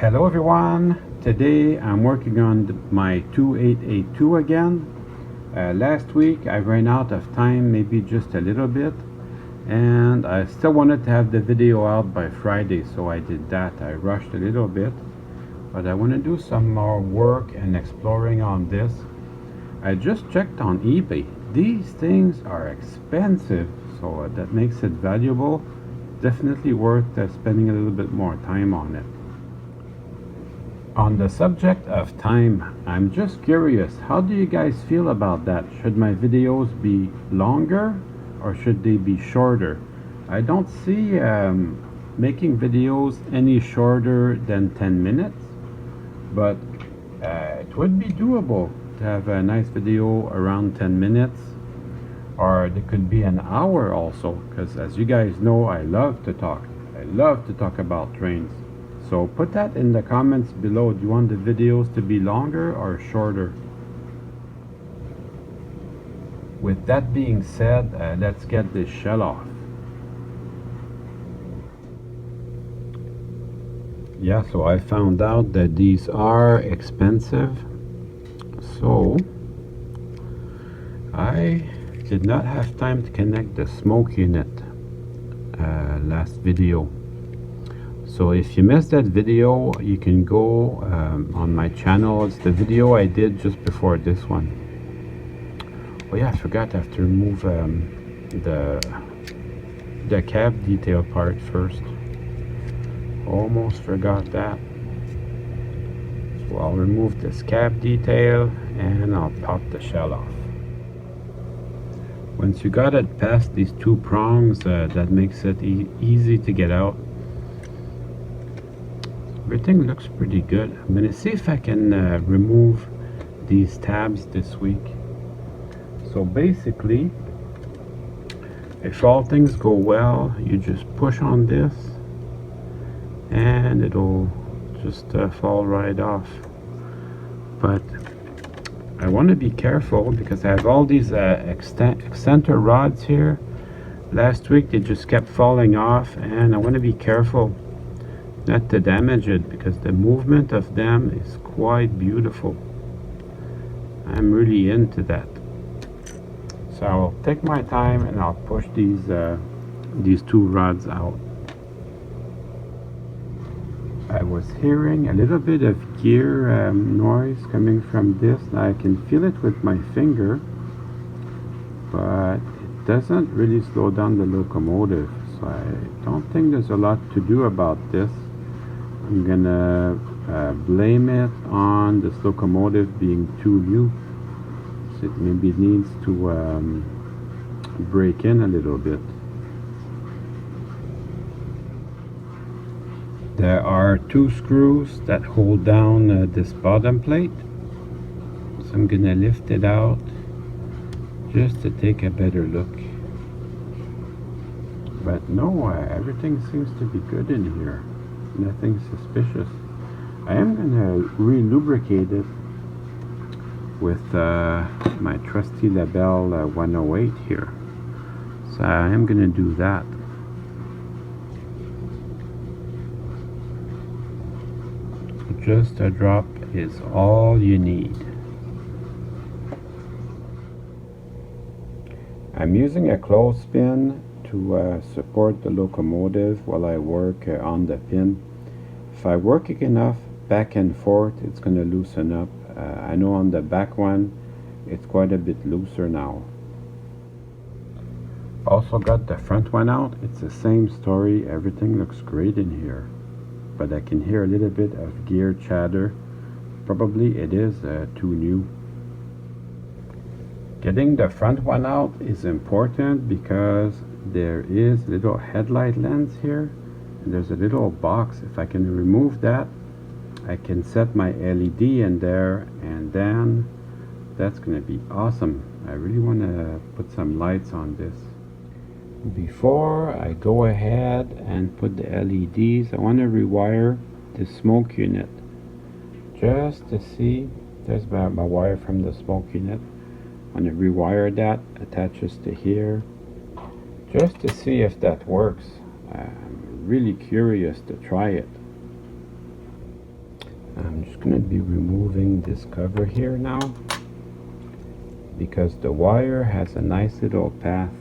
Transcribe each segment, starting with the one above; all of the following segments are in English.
Hello everyone, today I'm working on my 2882 again. Last week I ran out of time, maybe just a little bit, and I still wanted to have the video out by Friday, so I did that. I rushed a little bit, but I want to do some more work and exploring on this. I just checked on eBay. These things are expensive, so that makes it valuable. Definitely worth spending a little bit more time on it. On the subject of time, I'm just curious, how do you guys feel about that? Should my videos be longer or should they be shorter? I don't see making videos any shorter than 10 minutes, but it would be doable to have a nice video around 10 minutes, or it could be an hour also, because as you guys know, I love to talk. I love to talk about trains. So put that in the comments below. Do you want the videos to be longer or shorter? With that being said, let's get this shell off. Yeah, so I found out that these are expensive. So I did not have time to connect the smoke unit last video. So if you missed that video, you can go on my channel. It's the video I did just before this one. Oh yeah, I forgot I have to remove the cab detail part first. Almost forgot that. So I'll remove this cab detail and I'll pop the shell off. Once you got it past these two prongs, that makes it easy to get out. Everything looks pretty good. I'm gonna see if I can remove these tabs this week. So basically, if all things go well, you just push on this and it'll just fall right off. But I want to be careful because I have all these extenter rods here. Last week they just kept falling off, and I want to be careful not to damage it because the movement of them is quite beautiful. I'm really into that. So I'll take my time and I'll push these two rods out. I was hearing a little bit of gear noise coming from this. I can feel it with my finger, but it doesn't really slow down the locomotive. So I don't think there's a lot to do about this. I'm gonna blame it on this locomotive being too new. So it maybe needs to break in a little bit. There are two screws that hold down this bottom plate. So I'm gonna lift it out just to take a better look. But no, everything seems to be good in here. Nothing suspicious. I am gonna re-lubricate it with my trusty Labelle 108 here. So I am gonna do that. Just a drop is all you need. I'm using a clothespin to support the locomotive while I work on the pin. If I work it enough back and forth, it's going to loosen up. I know on the back one it's quite a bit looser now. Also got the front one out. It's the same story. Everything looks great in here, but I can hear a little bit of gear chatter. Probably it is too new. Getting the front one out is important because there is a little headlight lens here and there's a little box. If I can remove that, I can set my LED in there, and then that's gonna be awesome. I really want to put some lights on this. Before I go ahead and put the LEDs, I want to rewire the smoke unit just to see. There's my wire from the smoke unit. I want to rewire that, attaches to here, just to see if that works. I'm really curious to try it. I'm just going to be removing this cover here now, because the wire has a nice little path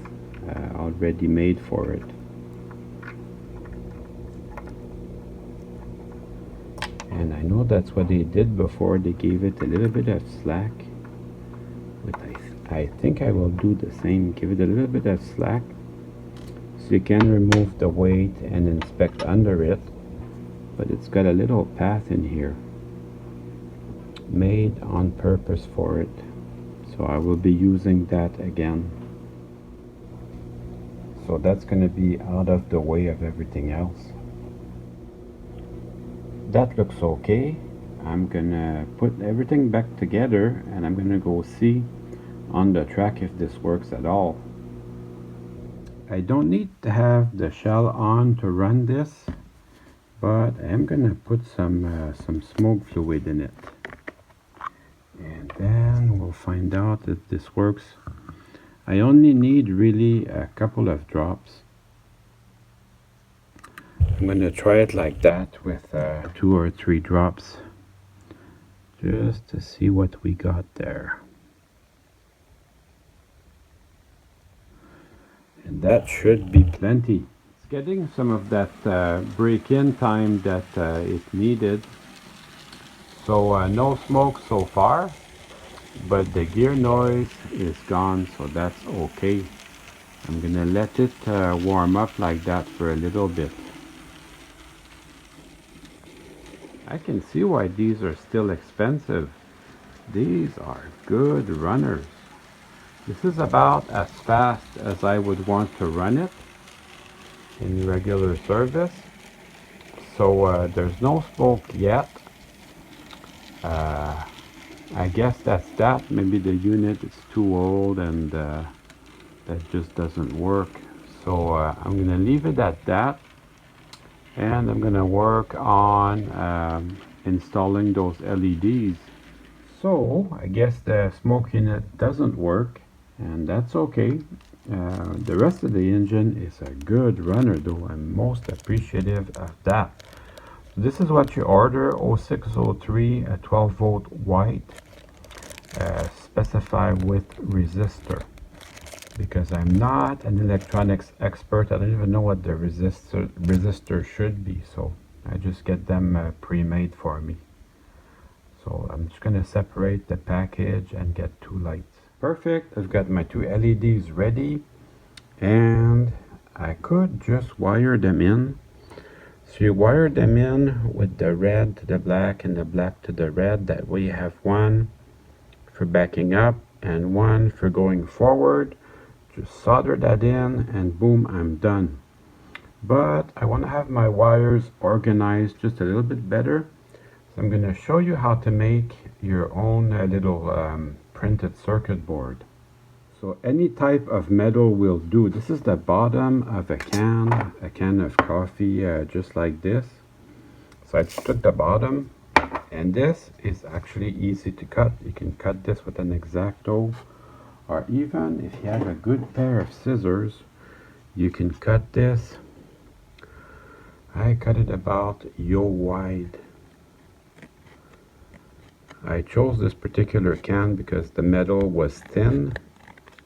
already made for it. And I know that's what they did before. They gave it a little bit of slack, but I think I will do the same. Give it a little bit of slack so you can remove the weight and inspect under it. But it's got a little path in here made on purpose for it, so I will be using that again. So that's going to be out of the way of everything else. That looks okay. I'm gonna put everything back together and I'm gonna go see on the track if this works at all. I don't need to have the shell on to run this, but I'm gonna put some smoke fluid in it, and then we'll find out if this works. I only need really a couple of drops. I'm gonna try it like that with 2 or 3 drops, just to see what we got there. And that should be plenty. It's getting some of that break-in time that it needed. So no smoke so far, but the gear noise is gone, so that's okay. I'm gonna let it warm up like that for a little bit. I can see why these are still expensive. These are good runners. This is about as fast as I would want to run it in regular service. So there's no smoke yet. I guess that's that. Maybe the unit is too old and that just doesn't work. So I'm gonna leave it at that, and I'm gonna work on installing those LEDs. So I guess the smoke unit doesn't work, and that's okay. The rest of the engine is a good runner though. I'm most appreciative of that. This is what you order: 0603, a 12 volt white, specify with resistor. Because I'm not an electronics expert, I don't even know what the resistor should be, so I just get them pre-made for me. So I'm just going to separate the package and get 2 lights. Perfect. I've got my 2 LEDs ready, and I could just wire them in. So you wire them in with the red to the black and the black to the red. That way you have one for backing up and one for going forward. Just solder that in and boom, I'm done. But I want to have my wires organized just a little bit better. So I'm going to show you how to make your own little printed circuit board. So any type of metal will do. This is the bottom of a can of coffee, just like this. So I just took the bottom, and this is actually easy to cut. You can cut this with an X-Acto, or even if you have a good pair of scissors, you can cut this. I cut it about yay wide. I chose this particular can because the metal was thin,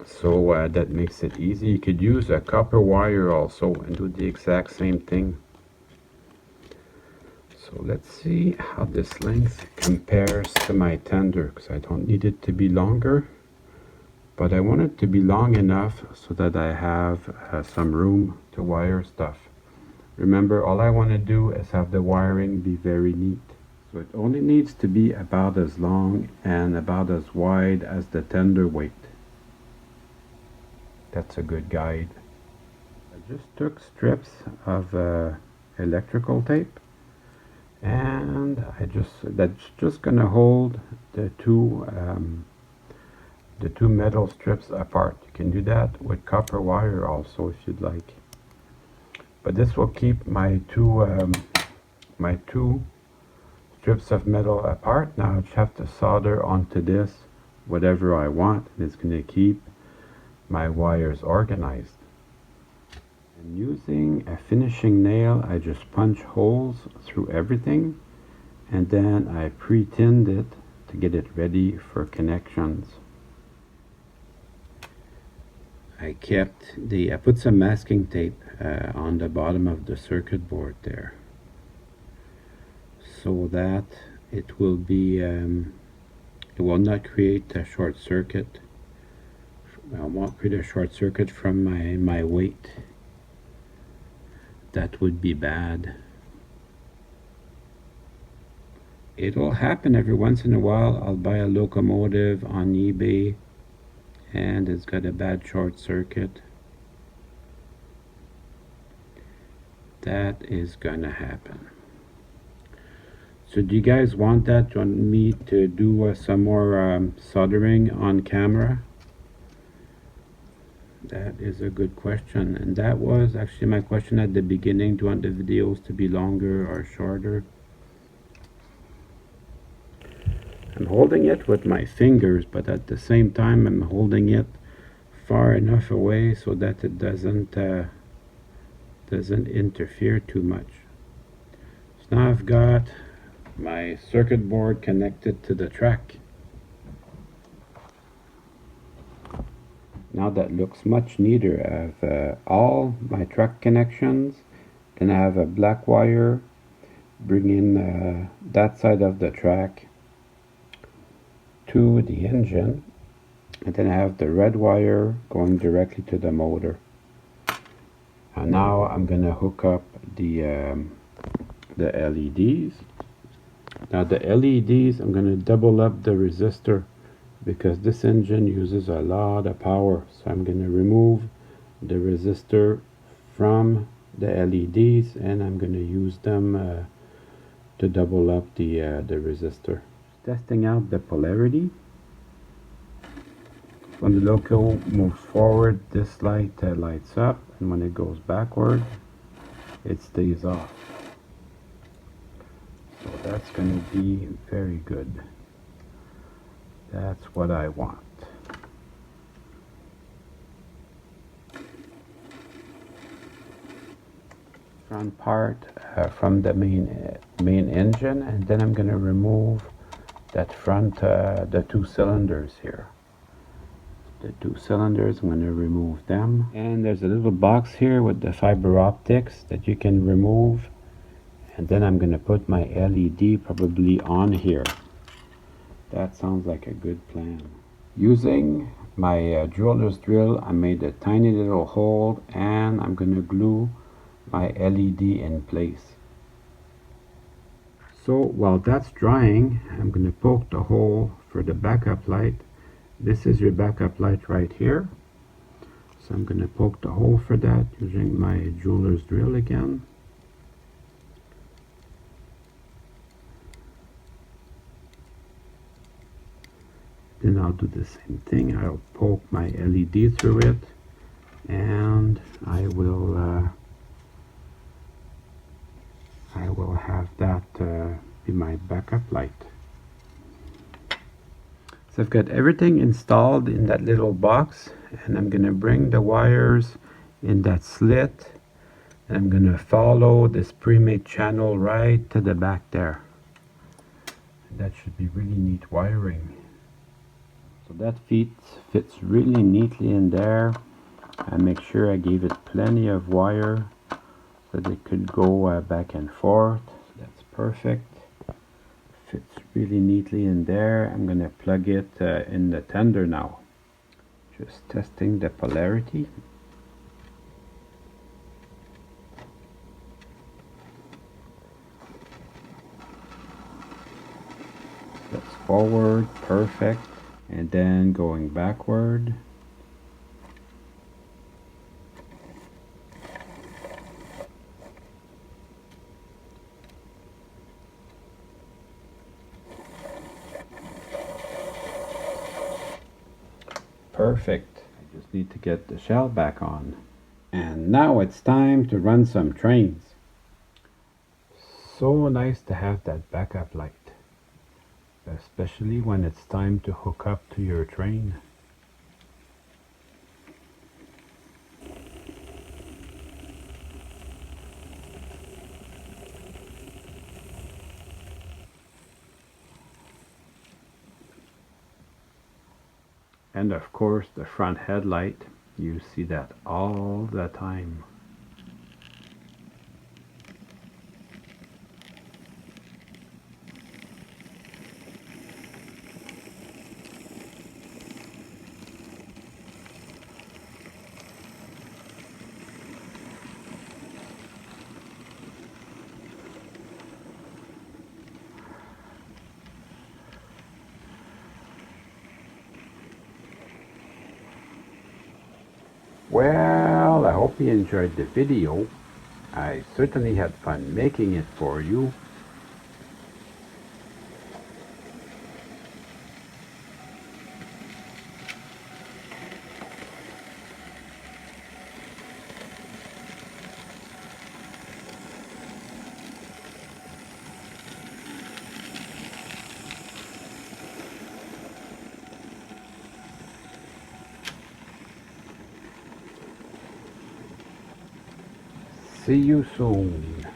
so that makes it easy. You could use a copper wire also and do the exact same thing. So let's see how this length compares to my tender, because I don't need it to be longer, but I want it to be long enough so that I have some room to wire stuff. Remember, all I want to do is have the wiring be very neat. So it only needs to be about as long and about as wide as the tender weight. That's a good guide. I just took strips of electrical tape, and that's just gonna hold the two metal strips apart. You can do that with copper wire also if you'd like. But this will keep my two strips of metal apart. Now I just have to solder onto this whatever I want, and it's going to keep my wires organized. And using a finishing nail, I just punch holes through everything, and then I pre-tinned it to get it ready for connections. I put some masking tape on the bottom of the circuit board there, so that it will not create a short circuit. I won't create a short circuit from my weight. That would be bad. It'll happen every once in a while. I'll buy a locomotive on eBay and it's got a bad short circuit. That is gonna happen. So do you guys want that? Do you want me to do some more soldering on camera? That is a good question, and that was actually my question at the beginning. Do you want the videos to be longer or shorter? I'm holding it with my fingers, but at the same time I'm holding it far enough away so that it doesn't interfere too much. So now I've got my circuit board connected to the track. Now that looks much neater. I have all my track connections, then I have a black wire bringing that side of the track to the engine, and then I have the red wire going directly to the motor. And now I'm gonna hook up the LEDs. Now the LEDs, I'm gonna double up the resistor because this engine uses a lot of power. So I'm gonna remove the resistor from the LEDs and I'm gonna use them to double up the resistor. Testing out the polarity. When the loco moves forward, this light lights up, and when it goes backward, it stays off. So that's going to be very good. That's what I want. Front part from the main engine, and then I'm going to remove that front, the two cylinders here. The two cylinders, I'm going to remove them. And there's a little box here with the fiber optics that you can remove. And then I'm going to put my LED probably on here. That sounds like a good plan. Using my jeweler's drill, I made a tiny little hole and I'm going to glue my LED in place. So while that's drying, I'm going to poke the hole for the backup light. This is your backup light right here. So I'm going to poke the hole for that using my jeweler's drill again. Then I'll do the same thing. I'll poke my LED through it and I will have that be my backup light. So I've got everything installed in that little box, and I'm going to bring the wires in that slit, and I'm going to follow this pre-made channel right to the back there. And that should be really neat wiring. So that fits really neatly in there. I make sure I gave it plenty of wire so that it could go back and forth. That's perfect. Fits really neatly in there. I'm going to plug it in the tender now. Just testing the polarity. That's forward, perfect. And then going backward. Perfect. I just need to get the shell back on. And now it's time to run some trains. So nice to have that backup light, especially when it's time to hook up to your train. And of course the front headlight, you see that all the time. Well, I hope you enjoyed the video. I certainly had fun making it for you. See you soon.